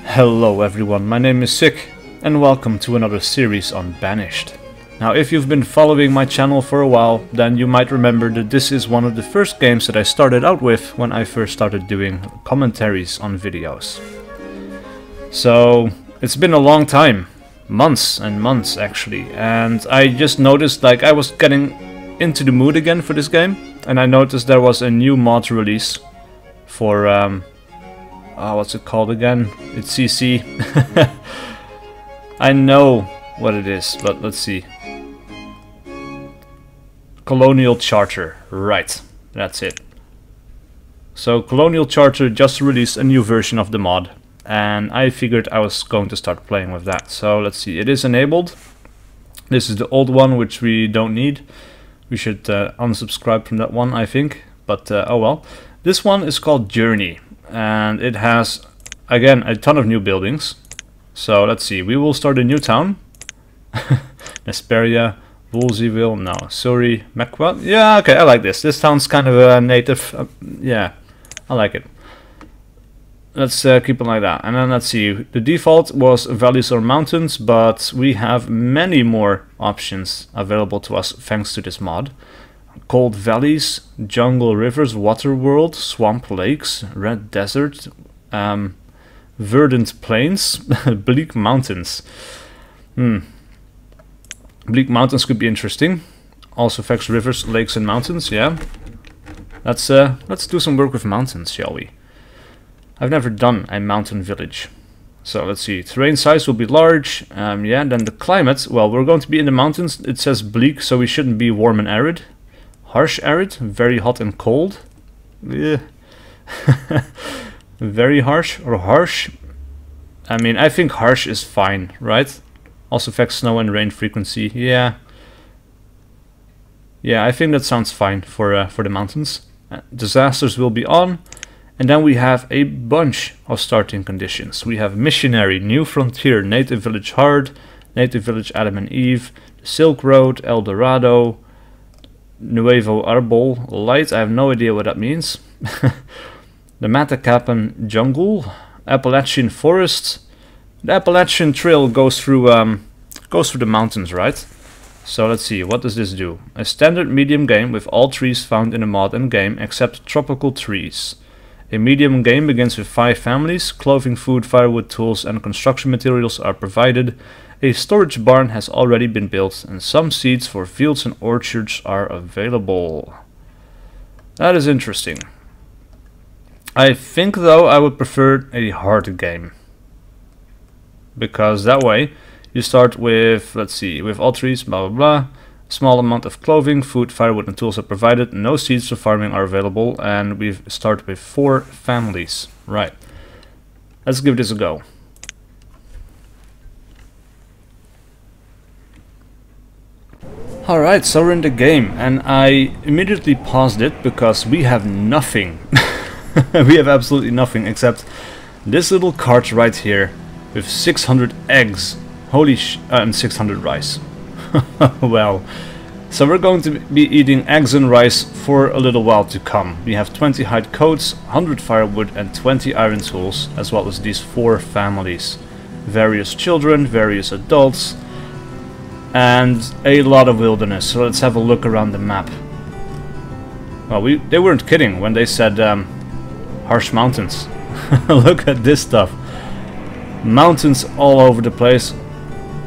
Hello everyone, my name is SiC and welcome to another series on Banished. Now if you've been following my channel for a while, then you might remember that this is one of the first games that I started out with when I first started doing commentaries on videos. So it's been a long time, months and months actually, and I just noticed like I was getting into the mood again for this game, and I noticed there was a new mod release for what's it called again? It's SiC. I know what it is, but let's see. Colonial Charter, right, that's it. So Colonial Charter just released a new version of the mod, and I figured I was going to start playing with that. So let's see, it is enabled. This is the old one, which we don't need. We should unsubscribe from that one, I think, but oh well. This one is called Journey, and it has, again, a ton of new buildings. So let's see, we will start a new town. Nesperia, Woolseyville, no, Surrey, Macquarie. Yeah, okay, I like this. This sounds kind of a native, yeah, I like it. Let's keep it like that. And then let's see, the default was valleys or mountains, but we have many more options available to us thanks to this mod. Cold valleys, jungle rivers, water world, swamp lakes, red desert, verdant plains, bleak mountains. Bleak mountains could be interesting. Also affects rivers, lakes and mountains, yeah. Let's do some work with mountains, shall we? I've never done a mountain village. So let's see, terrain size will be large, yeah, then the climate, well, we're going to be in the mountains. It says bleak, so we shouldn't be warm and arid. Harsh arid, very hot and cold. Yeah. Very harsh or harsh. I mean, I think harsh is fine, right? Also affects snow and rain frequency. Yeah. Yeah, I think that sounds fine for the mountains. Disasters will be on. And then we have a bunch of starting conditions. We have missionary, new frontier, native village hard, native village Adam and Eve, the Silk Road, El Dorado, Nuevo Arbol, light, I have no idea what that means. The Matacapan jungle, Appalachian forest. The Appalachian Trail goes through the mountains, right? So let's see, what does this do? A standard medium game with all trees found in the mod and game except tropical trees. A medium game begins with 5 families. Clothing, food, firewood, tools and construction materials are provided. A storage barn has already been built, and some seeds for fields and orchards are available. That is interesting. I think though I would prefer a hard game, because that way you start with, let's see, with all trees, blah blah blah. Small amount of clothing, food, firewood and tools are provided. No seeds for farming are available, and we start with 4 families. Right. Let's give this a go. Alright, so we're in the game, and I immediately paused it because we have nothing. We have absolutely nothing except this little cart right here with 600 eggs. Holy and 600 rice. Well, so we're going to be eating eggs and rice for a little while to come. We have 20 hide coats, 100 firewood and 20 iron tools, as well as these 4 families. Various children, various adults, and a lot of wilderness. So let's have a look around the map. Well, they weren't kidding when they said harsh mountains. Look at this stuff. Mountains all over the place.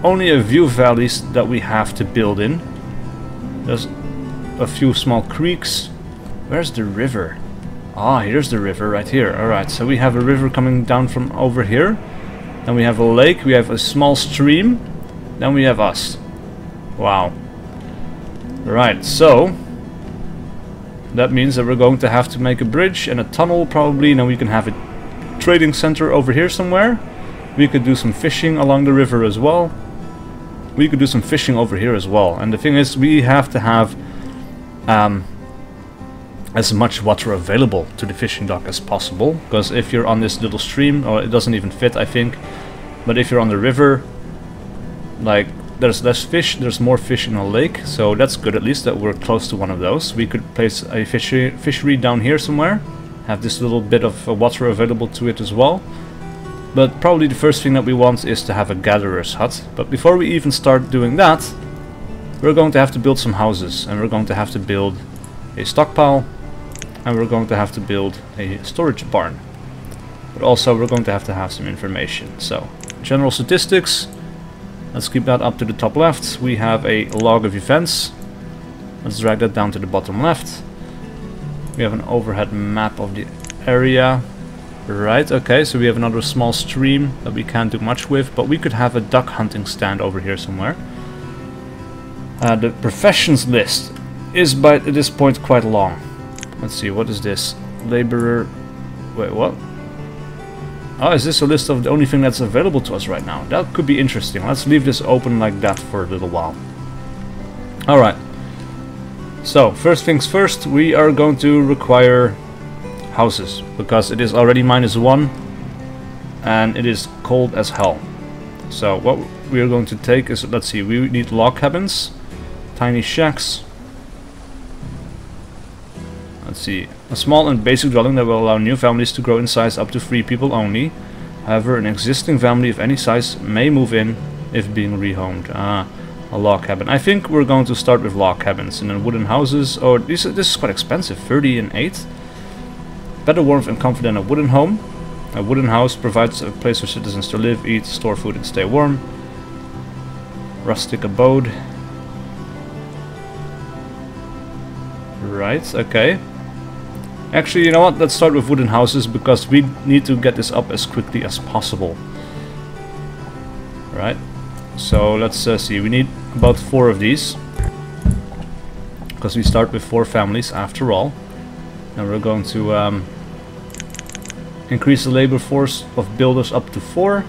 Only a few valleys that we have to build in. There's a few small creeks. Where's the river? Ah, here's the river right here. Alright, so we have a river coming down from over here. Then we have a lake, we have a small stream. Then we have us. Wow. Right, so that means that we're going to have to make a bridge and a tunnel probably, and then we can have a trading center over here somewhere. We could do some fishing along the river as well. We could do some fishing over here as well. And the thing is, we have to have as much water available to the fishing dock as possible. Because if you're on this little stream, or it doesn't even fit, I think. But if you're on the river, like, there's less fish, there's more fish in a lake. So that's good, at least that we're close to one of those. We could place a fishery down here somewhere. Have this little bit of water available to it as well. But probably the first thing that we want is to have a gatherer's hut. But before we even start doing that, we're going to have to build some houses, and we're going to have to build a stockpile, and we're going to have to build a storage barn. But also we're going to have some information. So, general statistics, let's keep that up to the top left. We have a log of events. Let's drag that down to the bottom left. We have an overhead map of the area. Right, okay, so we have another small stream that we can't do much with, but we could have a duck hunting stand over here somewhere. The professions list is by this point quite long. Let's see, what is this? Laborer... Wait, what? Oh, is this a list of the only thing that's available to us right now? That could be interesting. Let's leave this open like that for a little while. Alright. So, first things first, we are going to require houses, because it is already -1 and it is cold as hell. So what we are going to take is, let's see, we need log cabins, tiny shacks. Let's see, a small and basic dwelling that will allow new families to grow in size up to 3 people only. However, an existing family of any size may move in if being rehomed. A log cabin. I think we're going to start with log cabins, and then wooden houses. Oh, this is quite expensive, 30 and 8. Better warmth and comfort than a wooden home. A wooden house provides a place for citizens to live, eat, store food and stay warm. Rustic abode. Right, okay. Actually, you know what? Let's start with wooden houses, because we need to get this up as quickly as possible. Right. So let's see. We need about 4 of these, because we start with 4 families after all. And we're going to increase the labor force of builders up to 4.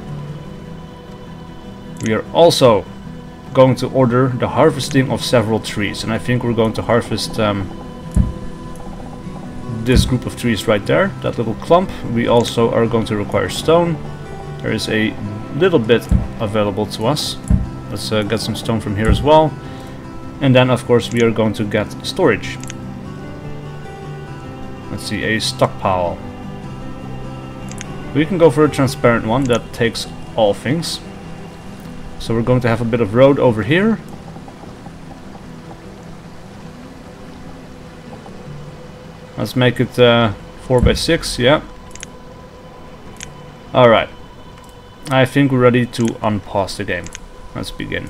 We are also going to order the harvesting of several trees, and I think we're going to harvest this group of trees right there, that little clump. We also are going to require stone. There is a little bit available to us. Let's get some stone from here as well. And then of course we are going to get storage. Let's see, a stockpile. We can go for a transparent one that takes all things. So we're going to have a bit of road over here. Let's make it 4x6, yeah. Alright. I think we're ready to unpause the game. Let's begin.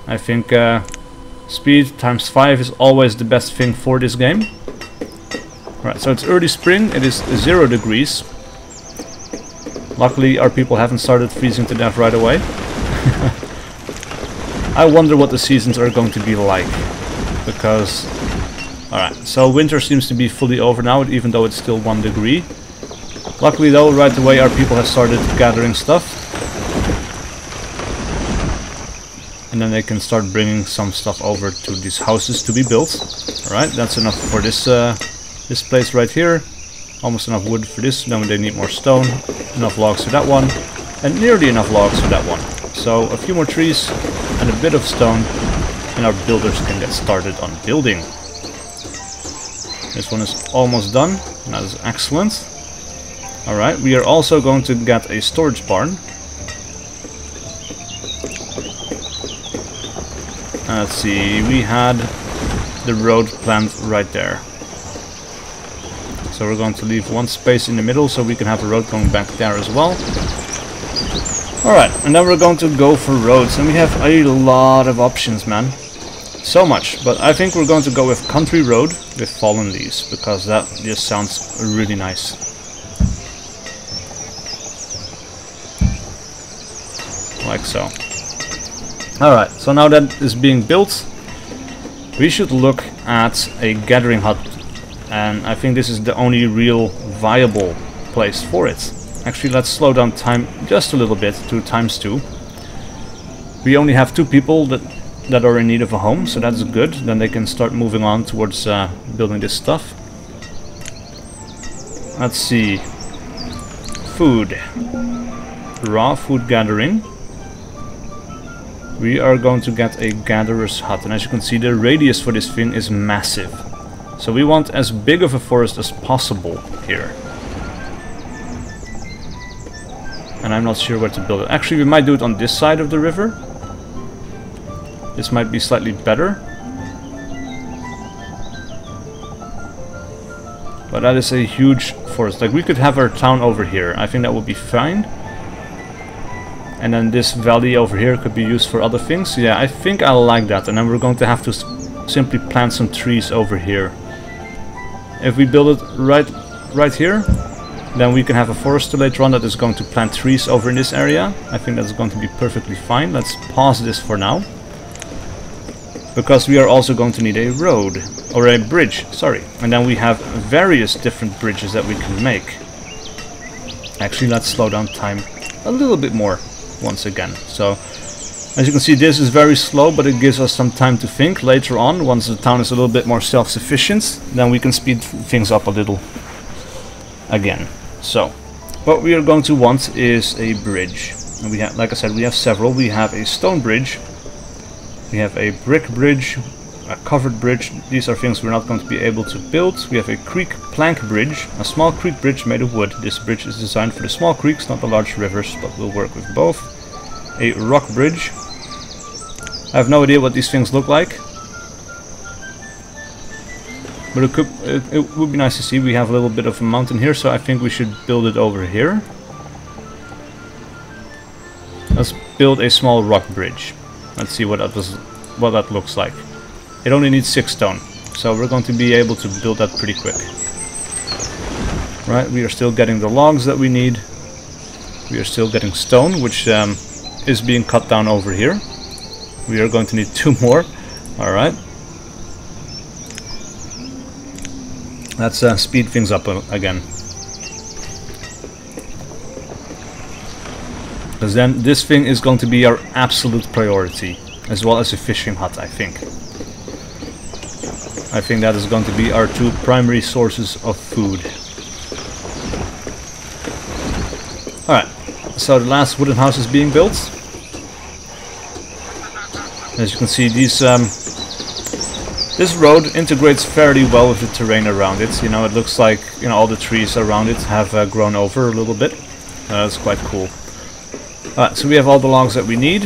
I think speed times 5 is always the best thing for this game. Right, so it's early spring, it is 0 degrees. Luckily our people haven't started freezing to death right away. I wonder what the seasons are going to be like, because... Alright, so winter seems to be fully over now, even though it's still 1 degree. Luckily though, right away our people have started gathering stuff. And then they can start bringing some stuff over to these houses to be built. Alright, that's enough for this this place right here. Almost enough wood for this, then they need more stone. Enough logs for that one. And nearly enough logs for that one. So a few more trees and a bit of stone, and our builders can get started on building. This one is almost done, and that is excellent. Alright, we are also going to get a storage barn. Let's see, we had the road planned right there. So we're going to leave 1 space in the middle so we can have a road going back there as well. Alright, and then we're going to go for roads, and we have a lot of options, man. So much, but I think we're going to go with country road with fallen leaves, because that just sounds really nice. Like so. Alright, so now that is being built, we should look at a gathering hut, and I think this is the only real viable place for it. Actually, let's slow down time just a little bit to ×2. We only have 2 people that are in need of a home, so that's good. Then they can start moving on towards building this stuff. Let's see. Food. Raw food gathering. We are going to get a gatherer's hut, and as you can see, the radius for this thing is massive. So we want as big of a forest as possible here. And I'm not sure where to build it. Actually, we might do it on this side of the river. This might be slightly better. But that is a huge forest. Like, we could have our town over here. I think that would be fine. And then this valley over here could be used for other things. Yeah, I think I like that. And then we're going to have to simply plant some trees over here. If we build it right here, then we can have a forester later on that is going to plant trees over in this area. I think that's going to be perfectly fine. Let's pause this for now. Because we are also going to need a road. Or a bridge, sorry. And then we have various different bridges that we can make. Actually, let's slow down time a little bit more once again. So, as you can see, this is very slow, but it gives us some time to think. Later on, once the town is a little bit more self-sufficient, then we can speed things up a little again. So, what we are going to want is a bridge. And we have, like I said, we have several. We have a stone bridge. We have a brick bridge. A covered bridge. These are things we're not going to be able to build. We have a creek plank bridge, a small creek bridge made of wood. This bridge is designed for the small creeks, not the large rivers, but will work with both. A rock bridge. I have no idea what these things look like, but it would be nice to see. We have a little bit of a mountain here, so I think we should build it over here. Let's build a small rock bridge. Let's see what that looks like. It only needs 6 stone, so we're going to be able to build that pretty quick. Right, we are still getting the logs that we need. We are still getting stone, which is being cut down over here. We are going to need 2 more. Alright. Let's speed things up again. Because then this thing is going to be our absolute priority, as well as a fishing hut, I think. I think that is going to be our 2 primary sources of food. Alright, so the last wooden house is being built. As you can see, this road integrates fairly well with the terrain around it. You know, it looks like, you know, all the trees around it have grown over a little bit. That's quite cool. Alright, so we have all the logs that we need.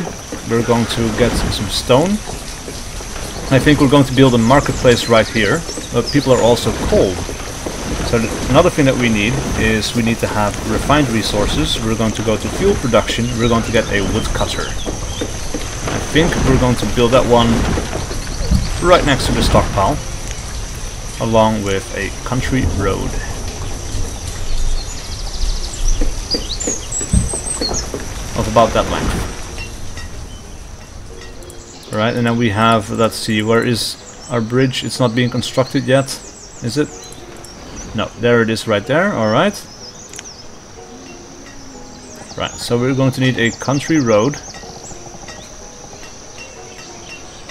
We're going to get some stone. I think we're going to build a marketplace right here, but people are also cold. So another thing that we need is we need to have refined resources. We're going to go to fuel production. We're going to get a woodcutter. I think we're going to build that one right next to the stockpile, along with a country road. Of about that length. Right, and then we have, let's see, where is our bridge? It's not being constructed yet, is it? No, there it is right there, alright. Right, so we're going to need a country road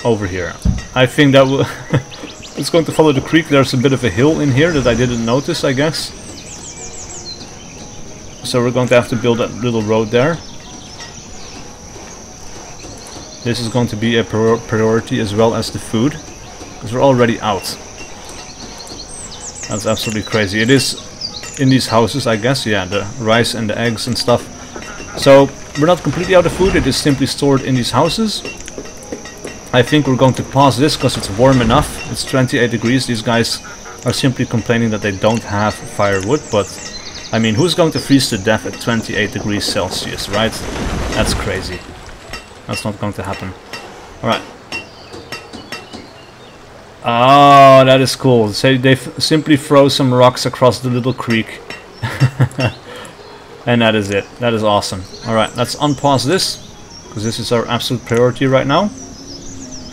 over here. I think that will it's going to follow the creek. There's a bit of a hill in here that I didn't notice, I guess. So we're going to have to build that little road there. This is going to be a priority as well as the food, because we're already out. That's absolutely crazy. It is in these houses, I guess. Yeah, the rice and the eggs and stuff. So we're not completely out of food. It is simply stored in these houses. I think we're going to pause this because it's warm enough. It's 28 degrees. These guys are simply complaining that they don't have firewood, but I mean, who's going to freeze to death at 28 degrees Celsius, right? That's crazy. That's not going to happen. Alright. Oh, that is cool. So they simply throw some rocks across the little creek. And that is it. That is awesome. Alright, let's unpause this, because this is our absolute priority right now.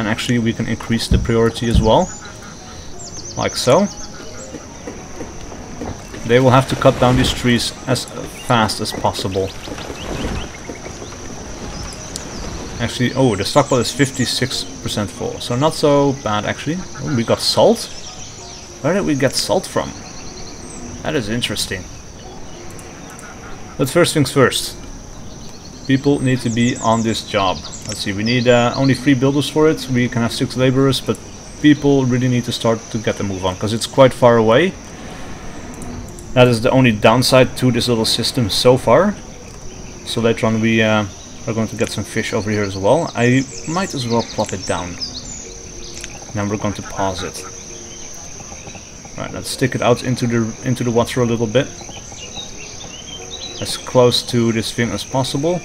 And actually we can increase the priority as well. Like so. They will have to cut down these trees as fast as possible. Actually, oh, the stockpile is 56% full, so not so bad actually. Oh, we got salt? Where did we get salt from? That is interesting. But first things first. People need to be on this job. Let's see, we need only 3 builders for it. We can have 6 laborers, but people really need to start to get the move on, because it's quite far away. That is the only downside to this little system so far. so later on we are going to get some fish over here as well. I might as well plop it down. Then we're going to pause it. Right, let's stick it out into the water a little bit, as close to this thing as possible.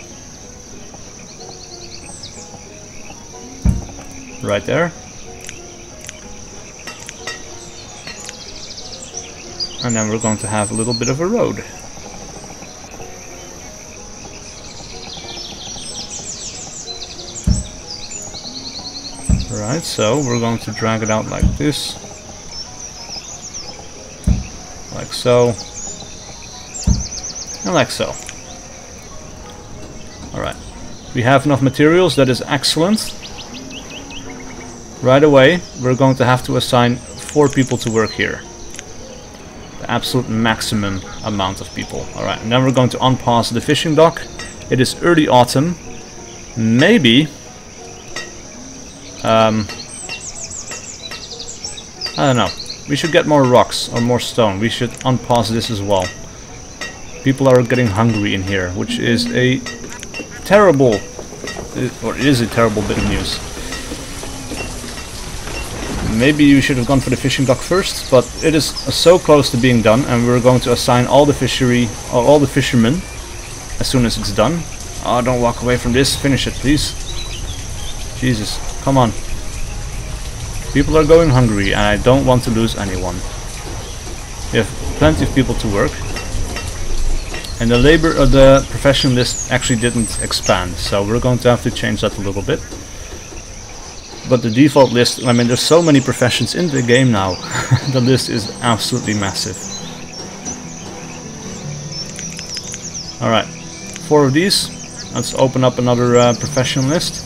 Right there. And then we're going to have a little bit of a road. Right, so we're going to drag it out like this. Like so. And like so. Alright. We have enough materials, that is excellent. Right away, we're going to have to assign 4 people to work here. The absolute maximum amount of people. Alright, and then we're going to unpause the fishing dock. It is early autumn. Maybe... I don't know. We should get more rocks or more stone. We should unpause this as well. People are getting hungry in here, which is a terrible... or it is a terrible bit of news. Maybe you should have gone for the fishing dock first, but it is so close to being done, and we're going to assign all the all the fishermen as soon as it's done. Oh, don't walk away from this. Finish it, please. Jesus, come on. People are going hungry, and I don't want to lose anyone. We have plenty of people to work, and the profession list actually didn't expand, so we're going to have to change that a little bit. But the default list, I mean, there's so many professions in the game now. The list is absolutely massive. Alright, 4 of these. Let's open up another profession list.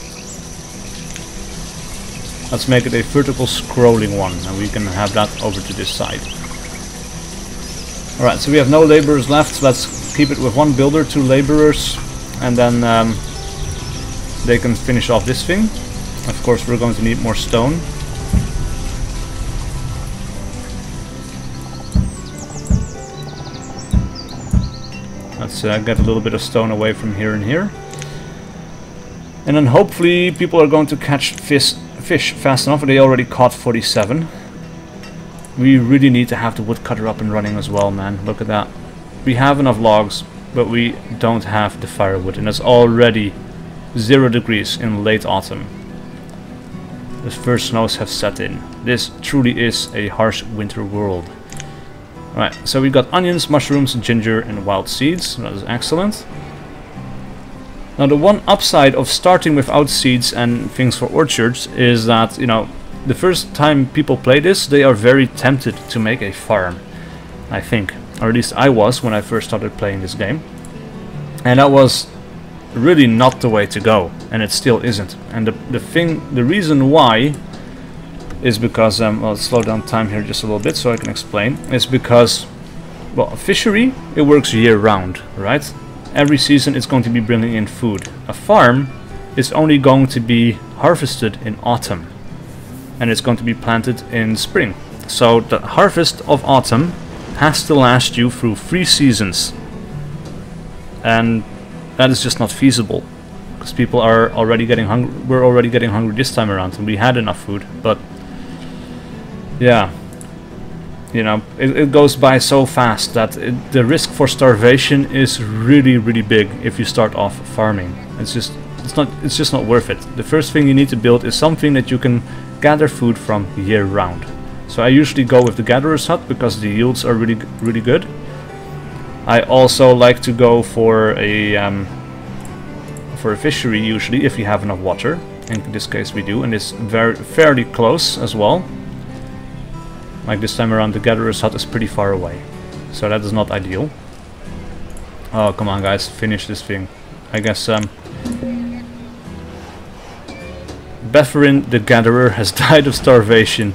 Let's make it a vertical scrolling one, and we can have that over to this side. Alright, so we have no laborers left. Let's keep it with 1 builder, 2 laborers, and then they can finish off this thing. Of course, we're going to need more stone. Let's get a little bit of stone away from here and here. And then hopefully people are going to catch fish fast enough. They already caught 47. We really need to have the woodcutter up and running as well, man. Look at that. We have enough logs, but we don't have the firewood. And it's already 0 degrees in late autumn. The first snows have set in. This truly is a harsh winter world. Right, so we got onions, mushrooms, ginger, and wild seeds. That is excellent. Now the one upside of starting without seeds and things for orchards is that, you know, the first time people play this, they are very tempted to make a farm, I think. Or at least I was when I first started playing this game. And that was really not the way to go, and it still isn't. And the reason why is because I'll slow down time here just a little bit so I can explain. It's because, well, a fishery, it works year round, right? Every season it's going to be bringing in food. A farm is only going to be harvested in autumn, and it's going to be planted in spring. So the harvest of autumn has to last you through 3 seasons, and that is just not feasible, because people are already getting hungry. We're already getting hungry this time around, and we had enough food, but yeah, you know, it goes by so fast that the risk for starvation is really, really big if you start off farming. It's just not worth it. The first thing you need to build is something that you can gather food from year round. So I usually go with the gatherer's hut because the yields are really, really good. I also like to go for a fishery usually if you have enough water. In this case we do, and it's fairly close as well. Like this time around, the gatherer's hut is pretty far away, so that is not ideal. Oh, come on guys, finish this thing. I guess Betharin the gatherer has died of starvation.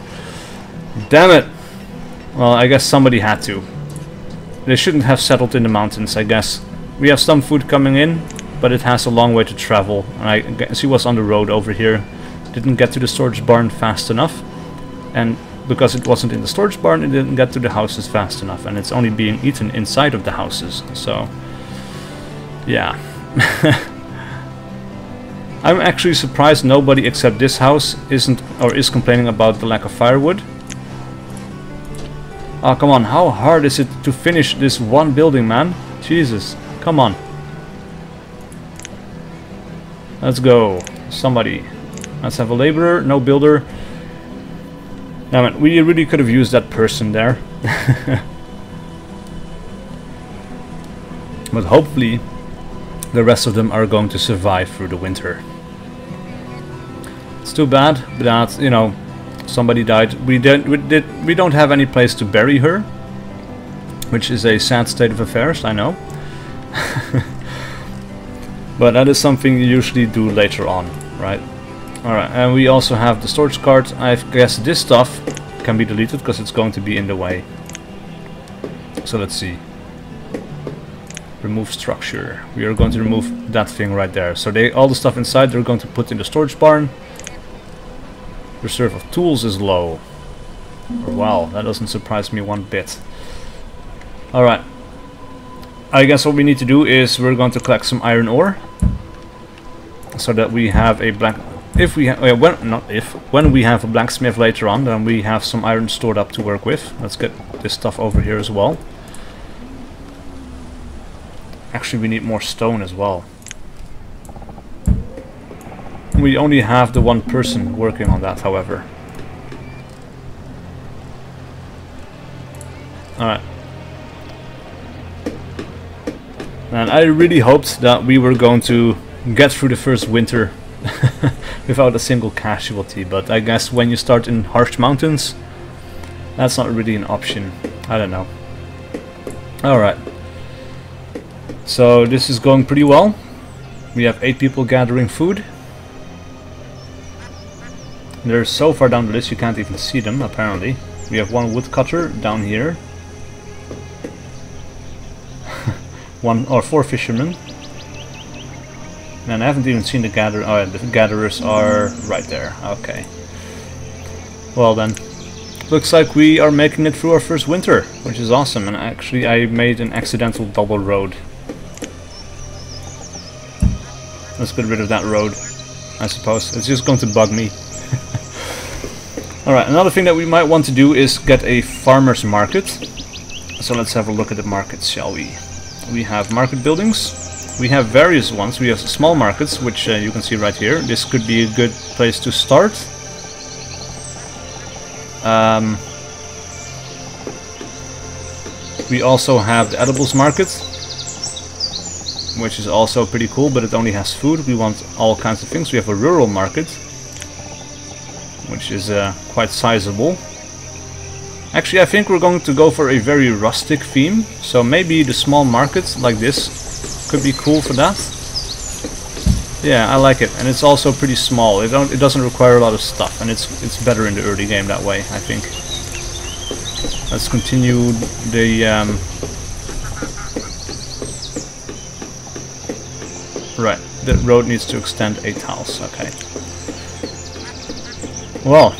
Damn it! Well, I guess somebody had to. They shouldn't have settled in the mountains, I guess. We have some food coming in, but it has a long way to travel. And I guess he was on the road over here. Didn't get to the storage barn fast enough. And because it wasn't in the storage barn, it didn't get to the houses fast enough. And it's only being eaten inside of the houses. So, yeah. I'm actually surprised nobody except this house is complaining about the lack of firewood. Oh, come on, how hard is it to finish this one building, man? Jesus, come on. Let's go. Somebody. Let's have a laborer, no builder. Damn it, we really could have used that person there. But hopefully the rest of them are going to survive through the winter. It's too bad that, you know, somebody died. We don't have any place to bury her, which is a sad state of affairs, I know. But that is something you usually do later on, right? Alright, and we also have the storage cart. I guess this stuff can be deleted because it's going to be in the way. So let's see. Remove structure. We are going to remove that thing right there. So all the stuff inside they're going to put in the storage barn. Reserve of tools is low. Wow, that doesn't surprise me one bit. Alright. I guess what we need to do is we're going to collect some iron ore. So that we have a when we have a blacksmith later on, then we have some iron stored up to work with. Let's get this stuff over here as well. Actually, we need more stone as well. We only have the one person working on that, however. Alright. And I really hoped that we were going to get through the first winter without a single casualty, but I guess when you start in harsh mountains, that's not really an option. I don't know. Alright. So this is going pretty well. We have 8 people gathering food. They're so far down the list you can't even see them, apparently. We have 1 woodcutter down here. 4 fishermen. And I haven't even seen the gatherer. Oh, yeah, the gatherers are right there. Okay. Well then, looks like we are making it through our first winter, which is awesome. And actually, I made an accidental double road. Let's get rid of that road, I suppose. It's just going to bug me. Alright, another thing that we might want to do is get a farmer's market. So let's have a look at the markets, shall we? We have market buildings. We have various ones. We have small markets, which you can see right here. This could be a good place to start. We also have the edibles market, which is also pretty cool, but it only has food. We want all kinds of things. We have a rural market, which is quite sizable. Actually, I think we're going to go for a very rustic theme, so maybe the small markets like this could be cool for that. Yeah, I like it, and it's also pretty small. It doesn't require a lot of stuff, and it's better in the early game that way, I think. Let's continue the right, the road needs to extend 8 tiles, okay. Well,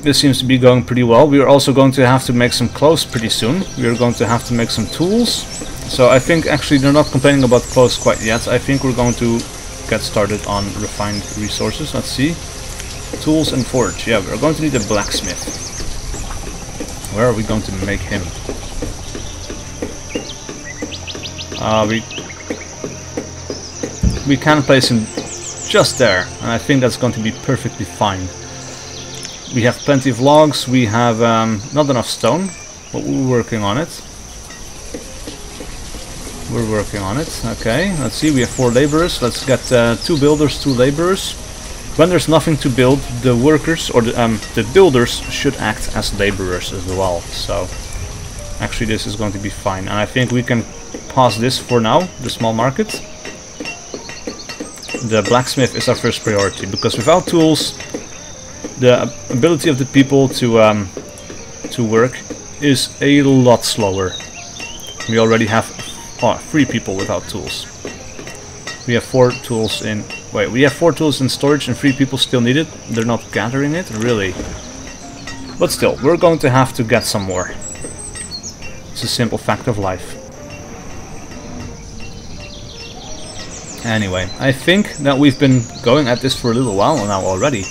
this seems to be going pretty well. We are also going to have to make some clothes pretty soon. We are going to have to make some tools. So I think actually they're not complaining about clothes quite yet. I think we're going to get started on refined resources. Let's see. Tools and forge. Yeah, we're going to need a blacksmith. Where are we going to make him? We can place him just there, and I think that's going to be perfectly fine. We have plenty of logs. We have not enough stone, but we're working on it. We're working on it. Okay, let's see. We have 4 laborers. Let's get 2 builders, 2 laborers. When there's nothing to build, the workers or the builders should act as laborers as well. So actually, this is going to be fine, and I think we can pause this for now. The small market. The blacksmith is our first priority, because without tools, the ability of the people to work is a lot slower. We already have 3 people without tools. We have 4 tools in. Wait, we have 4 tools in storage and 3 people still need it. They're not gathering it, really. But still, we're going to have to get some more. It's a simple fact of life. Anyway, I think that we've been going at this for a little while now already.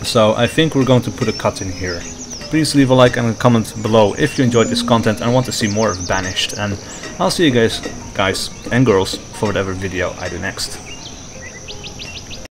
So I think we're going to put a cut in here. Please leave a like and a comment below if you enjoyed this content and want to see more of Banished. And I'll see you guys and girls for whatever video I do next.